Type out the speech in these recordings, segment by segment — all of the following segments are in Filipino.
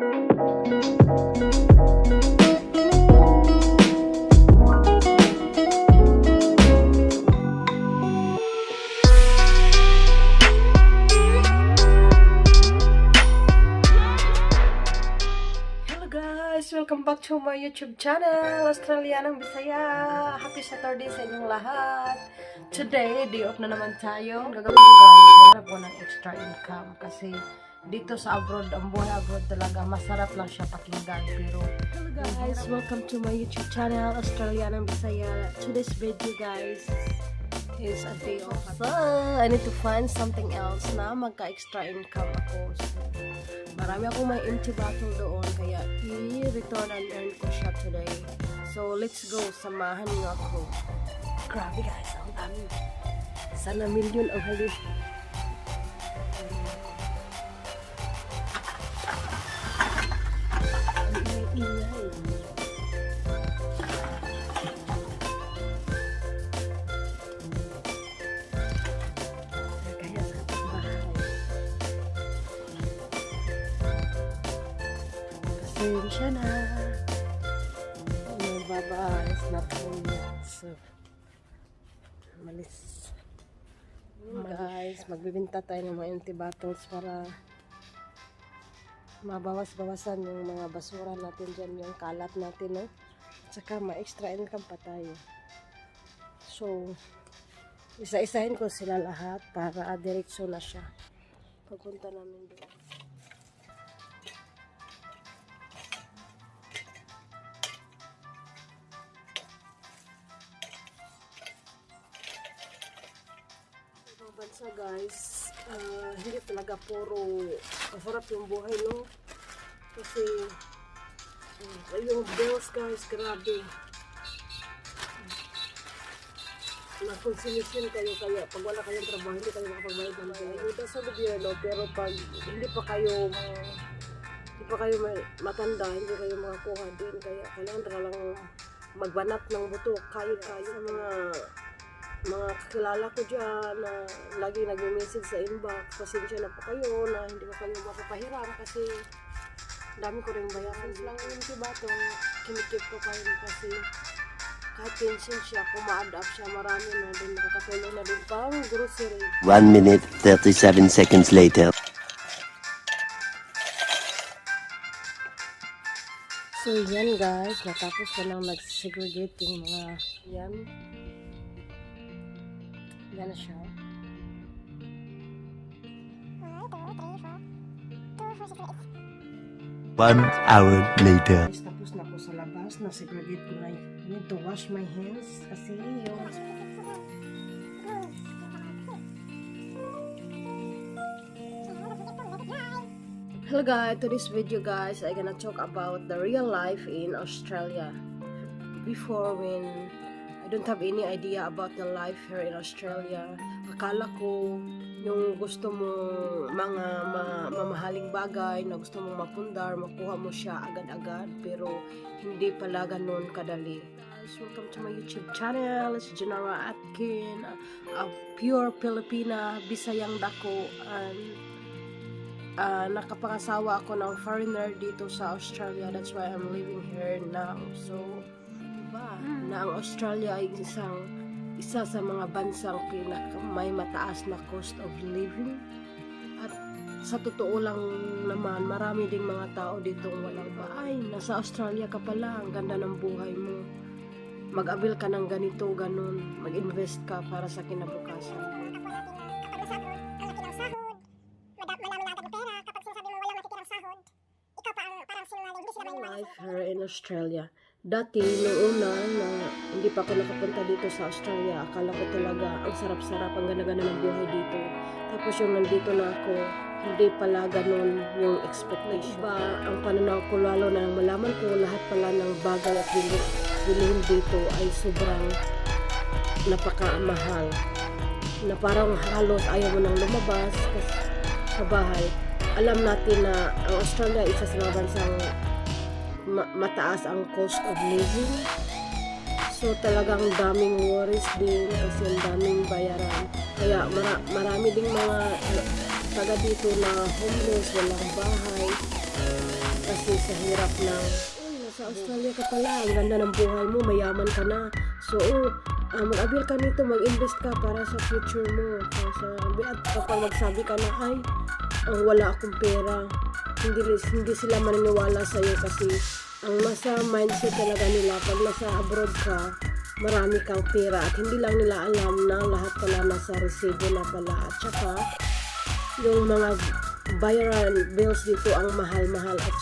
Welcome back to my YouTube channel, Australianang Bisaya. Happy Saturday sa inyong lahat. Today, day off na naman tayo. Gagawin ko guys, maghanap ko ng extra income. Kasi dito sa abroad, ang buhay abroad talaga, masarap lang siya pakinggan. Pero, hello guys, welcome to my YouTube channel, Australianang Bisaya. Today's video guys is a day off. So, I need to find something else na magka-extra income ako. So, marami akong may empty bottle doon, kaya i-return and earn ko siya today. So, let's go. Samahan niyo ako. Grabe guys, ang dami. Sana million ang halip. Ang ingay. Siya na. May babas na po niya. So, malis. Guys, magbibinta tayo ng mga empty bottles para mabawas-bawasan yung mga basura natin dyan, yung kalat natin, no? Tsaka ma-extra income pa tayo. So, isa-isahin ko sila lahat para diretso na siya. Pagpunta namin doon. Bansa guys, hindi talaga puro masarap yung buhay, no? Kasi yung bills guys, grabe. Nag-consumption kayo, kaya pag wala kayong trabaho, hindi kayo makapagbayad ng bill. Ito sa gobyerno, pero pag hindi pa kayo matanda, hindi kayo makakuha din, kaya kailangan talagang magbanat ng buto, kayo sa mga kakilala ko dyan na lagi nag-message sa inbox. Pasensya na po kayo na hindi ko kayo mapapahiram kasi dami ko rin bayaran lang yung tibatong kinikip ko kayo kasi kahit pension siya, kung ma-add up siya, marami na din nakakatulong na din pang grocery. 1 minute 37 seconds later. So yan guys, natapos ko nang nag-segregate yung mga yan. Yan na siya. 1 hour later. Guys, tapos na ako sa labas. Na-segregate ko na. I need to wash my hands kasi yung Hello guys, to this video guys, I'm gonna talk about the real life in Australia. Before, when I don't have any idea about the life here in Australia, akala ko yung gusto mo mga mamahaling bagay na gusto mong mapundar, makuha mo siya agad-agad, pero hindi pala ganun kadali. Guys, welcome to my YouTube channel. It's Genara Atkin, a pure Filipina, Bisayang dako, and nakapangasawa ako ng foreigner dito sa Australia. That's why I'm living here now. So, diba, na ang Australia ay isa sa mga bansang may mataas na cost of living. At sa totoo lang naman, marami ding mga tao dito walang bahay. Nasa Australia ka pala, ang ganda ng buhay mo. Mag-abil ka ng ganito, ganun. Mag-invest ka para sa kinabukasan. Life here in Australia. Dati, noong una na hindi pa ako nakapunta dito sa Australia, akala ko talaga ang sarap-sarap, ang ganda-ganda ng buhay dito. Tapos yung nandito na ako, hindi pala ganun yung expectation. Iba ang pananaw ko, lalo na nang malaman ko lahat pala ng bagay at bilihin dito ay sobrang napakamahal. Na parang halos ayaw mo nang lumabas sa bahay. Alam natin na ang Australia isa sa mga bansang mataas ang cost of living. So talagang daming worries din kasi ang daming bayaran. Kaya marami ding mga taga dito na homeless, walang bahay. Kasi sa hirap ng, nasa Australia ka pala, ang ganda ng buhay mo, mayaman ka na. So, mag-avail ka nito, mag-invest ka para sa future mo. At kapag magsabi ka na, ay, wala akong pera, hindi sila maniniwala sa'yo kasi ang nasa mindset talaga nila, pag nasa abroad ka, marami kang pera at hindi lang nila alam na lahat pala nasa resibo na pala. At saka, yung mga bayaran, bills dito ang mahal-mahal. At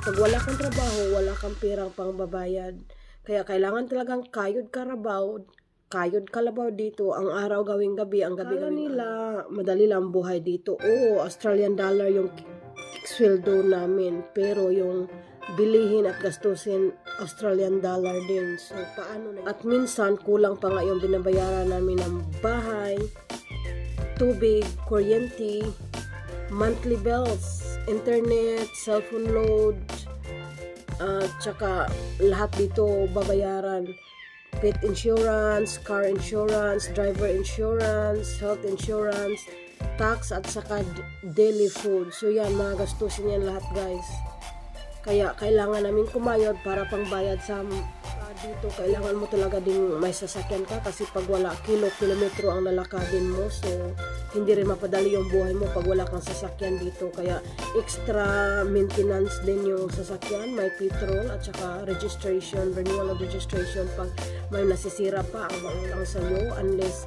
pag wala kang trabaho, wala kang perang pang babayad. Kaya kailangan talagang kayod kalabaw dito, ang araw gawing gabi, ang gabi gawing nila, madali lang buhay dito. Oo, Australian dollar yung sweldo namin, pero yung bilihin at gastusin Australian dollar din. So, paano na? At minsan, kulang pa nga yung binabayaran namin ng bahay, tubig, kuryente, monthly bills, internet, cellphone load, tsaka lahat dito babayaran. Pet insurance, car insurance, driver insurance, health insurance, tax at saka daily food. So yan, mga gastusin yan lahat guys. Kaya kailangan namin kumayod para pangbayad sa dito. Kailangan mo talaga ding may sasakyan ka kasi pag wala kilometro ang lalakadin mo. So hindi rin mapadali yung buhay mo pag wala kang sasakyan dito. Kaya extra maintenance din yung sasakyan, may petrol at saka registration, renewal of registration pag may nasisira pa ang lang sa'yo unless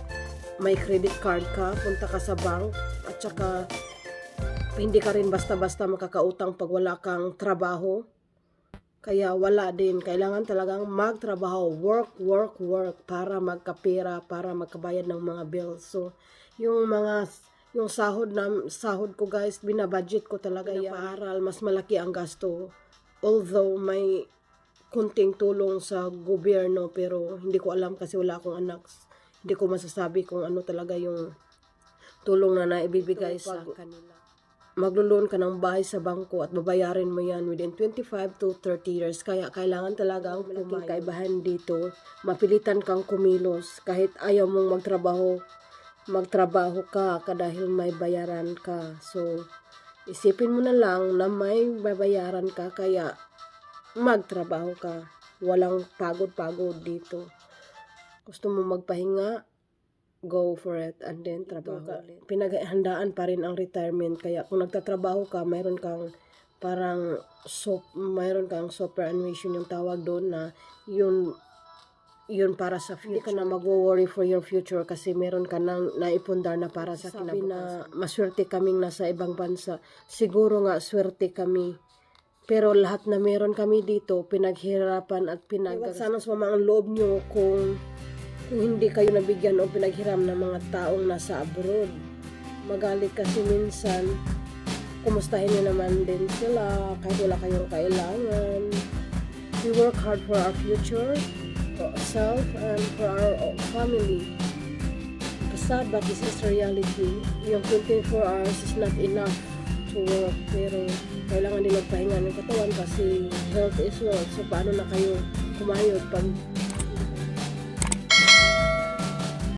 may credit card ka, punta ka sa bank at saka hindi ka rin basta-basta makakautang pag wala kang trabaho. Kaya wala din. Kailangan talagang magtrabaho. Work para magkapera, para magkabayad ng mga bills. So, yung sahod ko guys, binabudget ko talaga yan. Paaral, mas malaki ang gasto. Although may kunting tulong sa gobyerno, pero hindi ko alam kasi wala akong anak. Hindi ko masasabi kung ano talaga yung tulong na naibibigay sa kanila. Maglo-loan ka ng bahay sa bangko at babayarin mo yan within 25 to 30 years. Kaya kailangan talagang malaking kaibahan dito. Mapilitan kang kumilos. Kahit ayaw mong magtrabaho ka dahil may bayaran ka. So, isipin mo na lang na may babayaran ka kaya magtrabaho ka. Walang pagod-pagod dito. Gusto mo magpahinga? Go for it and then trabaho ulit. Pinaghandaan pa rin ang retirement kaya kung nagtatrabaho ka mayroon kang superannuation yung tawag doon na yun para sa future. Hindi ka na mag-worry for your future kasi meron ka nang naipundar na para sa kinabukasan. Sabi na maswerte kaming nasa ibang bansa. Siguro nga swerte kami. Pero lahat na meron kami dito pinaghirapan at sana sumama ang loob nyo kung hindi kayo nabigyan o pinaghiram ng mga taong nasa abroad. Magalit kasi minsan, kumustahin nyo naman din sila kahit wala kayong kailangan. We work hard for our future, for ourselves, and for our family. Sad but this is reality. Yung 24 hours is not enough to work. Pero kailangan din magpahinga ng katawan kasi health is wealth. So paano na kayo kumayod pag